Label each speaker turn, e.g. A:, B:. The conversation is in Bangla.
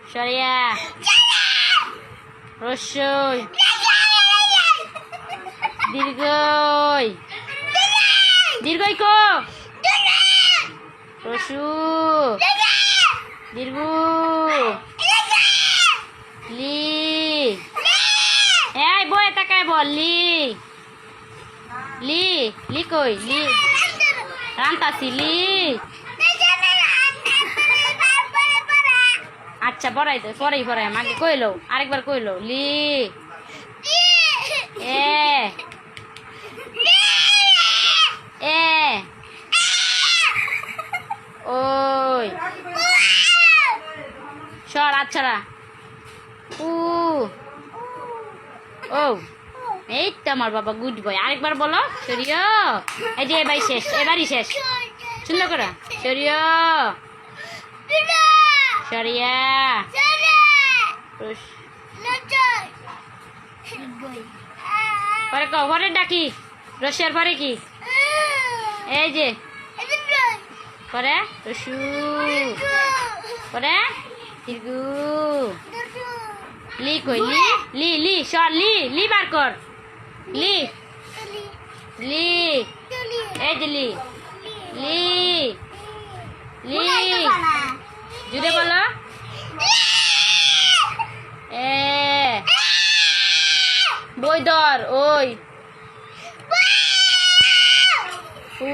A: সরিয়া রস্যই দীর্ঘই দীর্ঘই কো রসু দীর্ঘ লি এই বয়ে তাকায় বল লি লি লি কই লি রান্তাছি লি আচ্ছা পড়াই তো পরেই পড়াই আমাকে কইলো আরেকবার কইলো লি এ এ ওই সর আচ্ছারা উ ও এই তো আমার বাবা গুড বয় আরেকবার বলো সরিয়া এই যে এবারই শেষ এবারই শেষ সুন্দর করে সরিয়া সরিয়া পরে কও পরে ডাকি রসিয়ার পরে কি এই যে পরে রসু পরে দীর্ঘু লি কই লি লি লি সর লি লি বার কর লি লি এই যে লি লি লি জুড়ে বলো এ বই ধর ওই উ